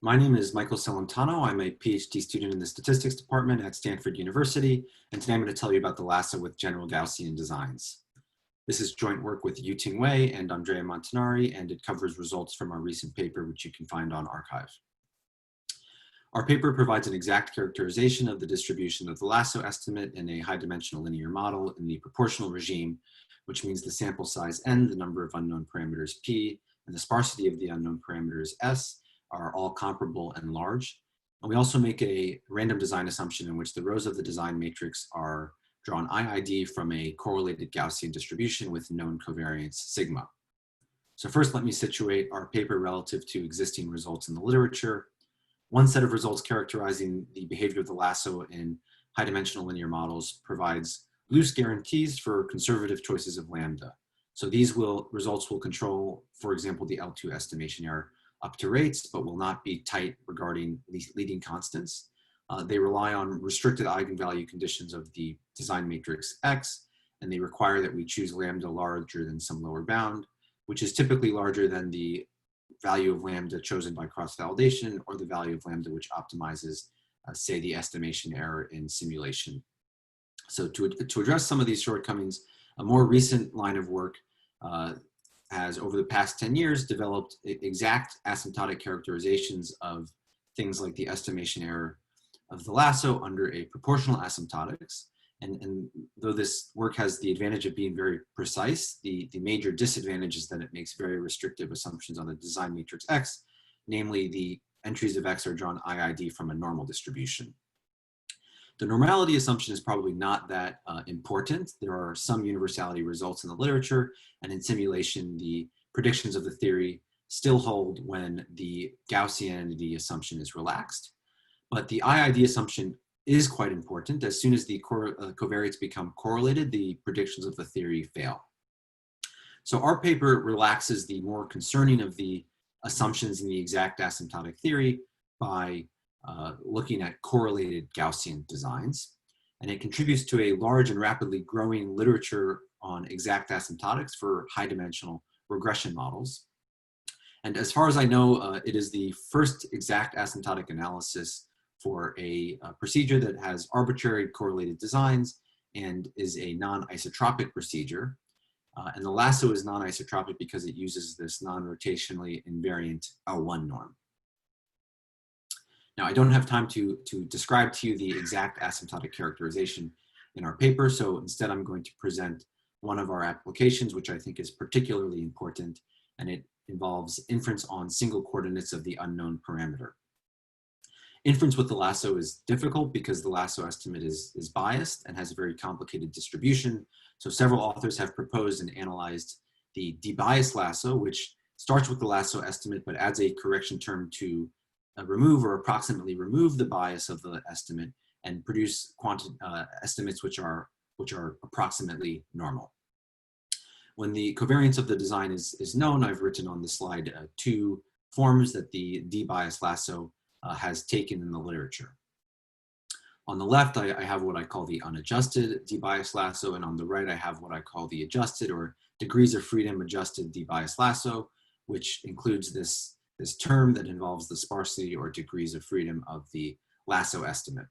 My name is Michael Celentano. I'm a PhD student in the statistics department at Stanford University, and today I'm going to tell you about the Lasso with general Gaussian designs. This is joint work with Yuting Wei and Andrea Montanari, and it covers results from our recent paper, which you can find on arXiv. Our paper provides an exact characterization of the distribution of the Lasso estimate in a high-dimensional linear model in the proportional regime, which means the sample size n, the number of unknown parameters p, and the sparsity of the unknown parameters s, are all comparable and large. And we also make a random design assumption in which the rows of the design matrix are drawn IID from a correlated Gaussian distribution with known covariance sigma. So first, let me situate our paper relative to existing results in the literature. One set of results characterizing the behavior of the Lasso in high-dimensional linear models provides loose guarantees for conservative choices of lambda. So these results will control, for example, the L2 estimation error up to rates, but will not be tight regarding leading constants. They rely on restricted eigenvalue conditions of the design matrix X, and they require that we choose lambda larger than some lower bound, which is typically larger than the value of lambda chosen by cross-validation or the value of lambda which optimizes, say, the estimation error in simulation. So to address some of these shortcomings, a more recent line of work has, over the past 10 years, developed exact asymptotic characterizations of things like the estimation error of the Lasso under a proportional asymptotics. And though this work has the advantage of being very precise, the major disadvantage is that it makes very restrictive assumptions on the design matrix X, namely the entries of X are drawn IID from a normal distribution. The normality assumption is probably not that important. There are some universality results in the literature, and in simulation, the predictions of the theory still hold when the Gaussianity assumption is relaxed. But the IID assumption is quite important. As soon as the covariates become correlated, the predictions of the theory fail. So our paper relaxes the more concerning of the assumptions in the exact asymptotic theory by looking at correlated Gaussian designs. And it contributes to a large and rapidly growing literature on exact asymptotics for high-dimensional regression models. And as far as I know, it is the first exact asymptotic analysis for a procedure that has arbitrary correlated designs and is a non-isotropic procedure. And the Lasso is non-isotropic because it uses this non-rotationally invariant L1 norm. Now, I don't have time to describe to you the exact asymptotic characterization in our paper, so instead I'm going to present one of our applications, which I think is particularly important, and it involves inference on single coordinates of the unknown parameter. Inference with the Lasso is difficult because the Lasso estimate is biased and has a very complicated distribution. So several authors have proposed and analyzed the debiased Lasso, which starts with the Lasso estimate but adds a correction term to remove or approximately remove the bias of the estimate and produce estimates which are approximately normal. When the covariance of the design is known, I've written on the slide two forms that the debiased Lasso has taken in the literature. On the left, I have what I call the unadjusted debiased Lasso, and on the right, I have what I call the adjusted or degrees of freedom adjusted debiased Lasso, which includes this term that involves the sparsity or degrees of freedom of the Lasso estimate.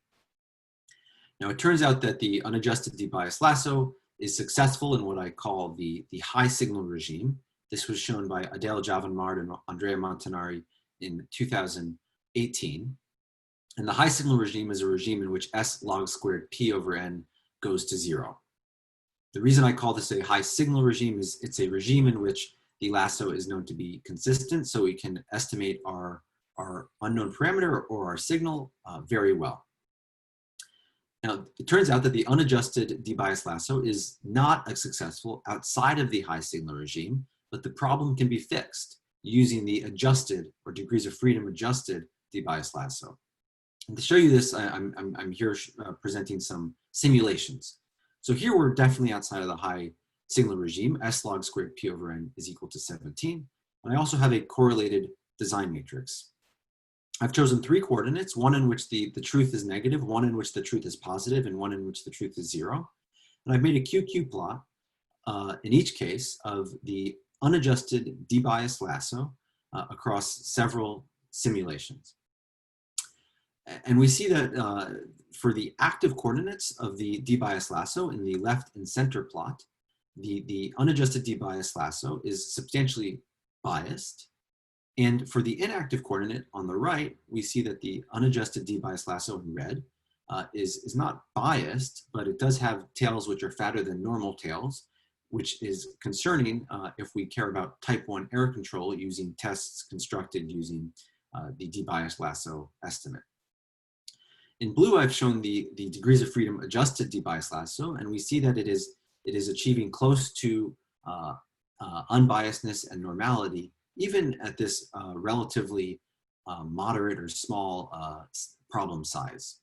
Now, it turns out that the unadjusted debiased Lasso is successful in what I call the high signal regime. This was shown by Adele Javanmard and Andrea Montanari in 2018. And the high signal regime is a regime in which S log squared P over N goes to 0. The reason I call this a high signal regime is it's a regime in which the Lasso is known to be consistent, so we can estimate our unknown parameter or our signal very well. Now, it turns out that the unadjusted debiased Lasso is not as successful outside of the high signal regime, but the problem can be fixed using the adjusted or degrees of freedom adjusted debiased Lasso. And to show you this, I'm here presenting some simulations. So here we're definitely outside of the high signal regime. S log squared P over N is equal to 17. And I also have a correlated design matrix. I've chosen three coordinates, one in which the truth is negative, one in which the truth is positive, and one in which the truth is 0. And I've made a QQ plot in each case of the unadjusted debiased Lasso across several simulations. And we see that for the active coordinates of the d-bias lasso in the left and center plot, the unadjusted d-bias lasso is substantially biased. And for the inactive coordinate on the right, we see that the unadjusted d-bias lasso in red is not biased, but it does have tails which are fatter than normal tails, which is concerning if we care about type 1 error control using tests constructed using the d-bias lasso estimate. In blue, I've shown the degrees of freedom adjusted d-bias lasso, and we see that it is achieving close to unbiasedness and normality, even at this relatively moderate or small problem size.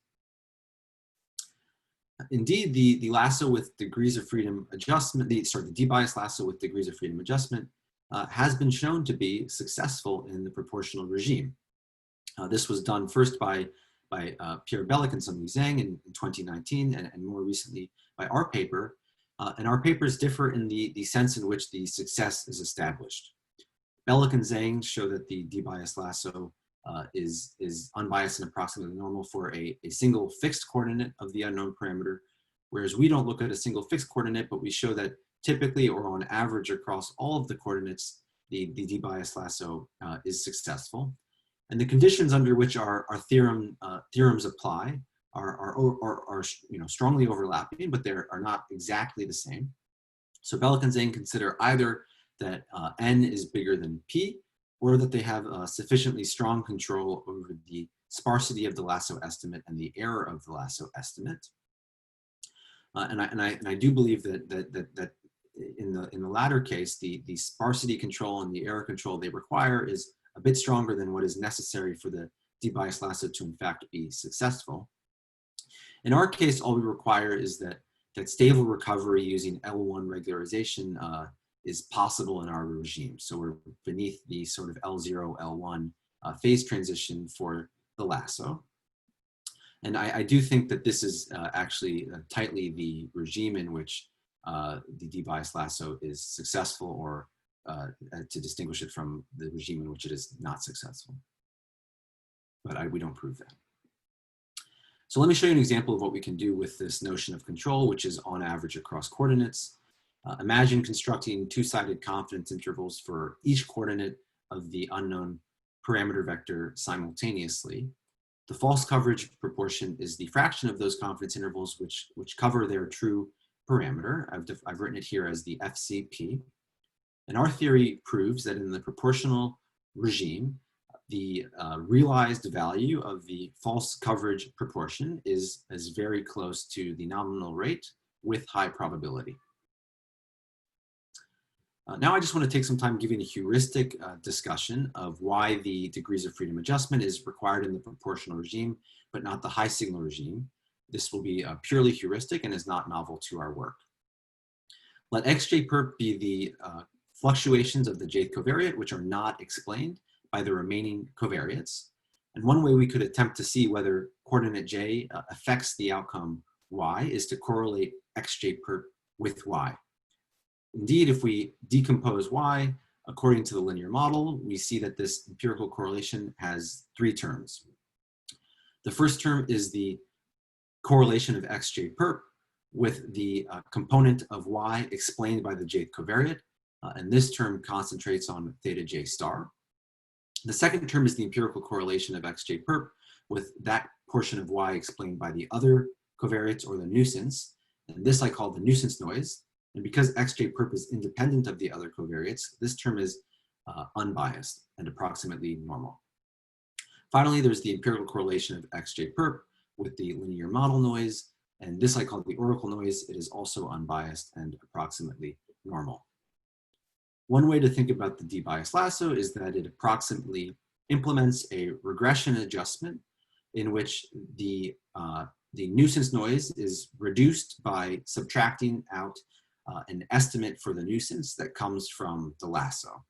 Indeed, the lasso with degrees of freedom adjustment, the d-bias lasso with degrees of freedom adjustment has been shown to be successful in the proportional regime. This was done first by Pierre Bellick and Sung-Lee Zhang in 2019, and more recently by our paper. And our papers differ in the sense in which the success is established. Bellick and Zhang show that the d-bias lasso is unbiased and approximately normal for a single fixed coordinate of the unknown parameter, whereas we don't look at a single fixed coordinate, but we show that typically or on average across all of the coordinates, the d-bias lasso is successful. And the conditions under which our theorems apply are strongly overlapping, but they are not exactly the same. So Bellick and Zhang consider either that n is bigger than p, or that they have sufficiently strong control over the sparsity of the lasso estimate and the error of the lasso estimate. And I do believe that in the latter case, the sparsity control and the error control they require is a bit stronger than what is necessary for the d-bias lasso to in fact be successful. In our case, all we require is that stable recovery using L1 regularization is possible in our regime. So we're beneath the sort of L0, L1 phase transition for the lasso. And I do think that this is actually tightly the regime in which the d-bias lasso is successful, or to distinguish it from the regime in which it is not successful. But we don't prove that. So let me show you an example of what we can do with this notion of control, which is on average across coordinates. Imagine constructing two-sided confidence intervals for each coordinate of the unknown parameter vector simultaneously. The false coverage proportion is the fraction of those confidence intervals which cover their true parameter. I've written it here as the FCP. And our theory proves that in the proportional regime, the realized value of the false coverage proportion is very close to the nominal rate with high probability. Now I just want to take some time giving a heuristic discussion of why the degrees of freedom adjustment is required in the proportional regime, but not the high signal regime. This will be purely heuristic and is not novel to our work. Let xj perp be the fluctuations of the jth covariate, which are not explained by the remaining covariates. And one way we could attempt to see whether coordinate j affects the outcome y is to correlate xj perp with y. Indeed, if we decompose y according to the linear model, we see that this empirical correlation has three terms. The first term is the correlation of xj perp with the component of y explained by the jth covariate, and this term concentrates on theta j star. The second term is the empirical correlation of xj perp with that portion of y explained by the other covariates or the nuisance, and this I call the nuisance noise. And because xj perp is independent of the other covariates, this term is unbiased and approximately normal. Finally, there's the empirical correlation of xj perp with the linear model noise, and this I call the oracle noise. It is also unbiased and approximately normal. One way to think about the d-bias lasso is that it approximately implements a regression adjustment in which the nuisance noise is reduced by subtracting out an estimate for the nuisance that comes from the lasso.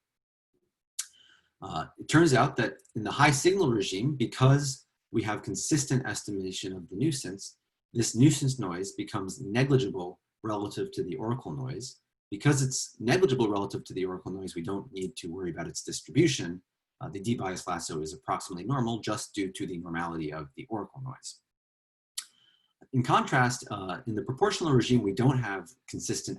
It turns out that in the high signal regime, because we have consistent estimation of the nuisance, this nuisance noise becomes negligible relative to the oracle noise. Because it's negligible relative to the oracle noise, we don't need to worry about its distribution. The debiased lasso is approximately normal just due to the normality of the oracle noise. In contrast, in the proportional regime, we don't have consistent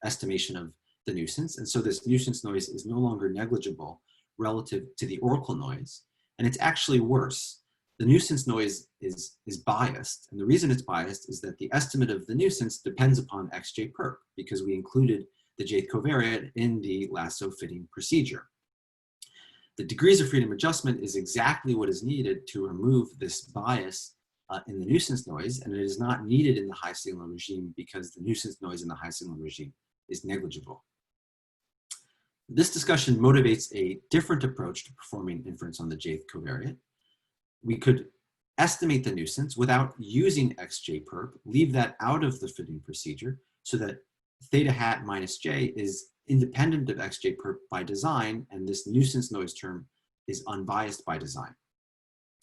estimation of the nuisance, and so this nuisance noise is no longer negligible relative to the oracle noise, and it's actually worse. The nuisance noise is biased, and the reason it's biased is that the estimate of the nuisance depends upon xj perp, because we included the jth covariate in the lasso fitting procedure. The degrees of freedom adjustment is exactly what is needed to remove this bias in the nuisance noise, and it is not needed in the high signal regime because the nuisance noise in the high signal regime is negligible. This discussion motivates a different approach to performing inference on the jth covariate. We could estimate the nuisance without using xj perp, leave that out of the fitting procedure so that theta hat minus j is independent of xj perp by design, and this nuisance noise term is unbiased by design.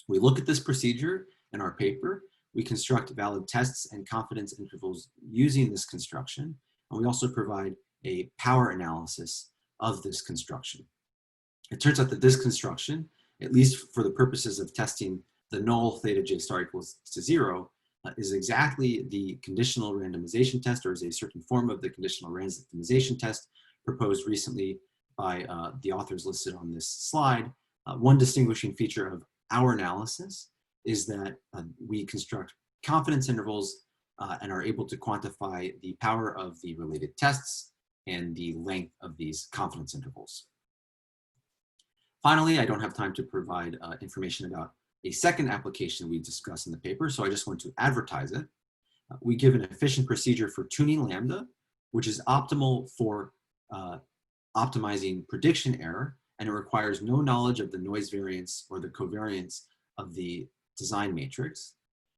We look at this procedure in our paper, we construct valid tests and confidence intervals using this construction, and we also provide a power analysis of this construction. It turns out that this construction, at least for the purposes of testing the null theta j star equals to 0, is exactly the conditional randomization test, or is a certain form of the conditional randomization test proposed recently by the authors listed on this slide. One distinguishing feature of our analysis is that we construct confidence intervals and are able to quantify the power of the related tests and the length of these confidence intervals. Finally, I don't have time to provide information about a second application we discuss in the paper, so I just want to advertise it. We give an efficient procedure for tuning lambda, which is optimal for optimizing prediction error, and it requires no knowledge of the noise variance or the covariance of the design matrix.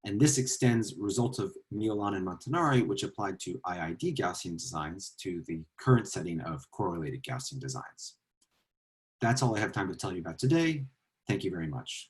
And this extends results of Milan and Montanari, which applied to IID Gaussian designs, to the current setting of correlated Gaussian designs. That's all I have time to tell you about today. Thank you very much.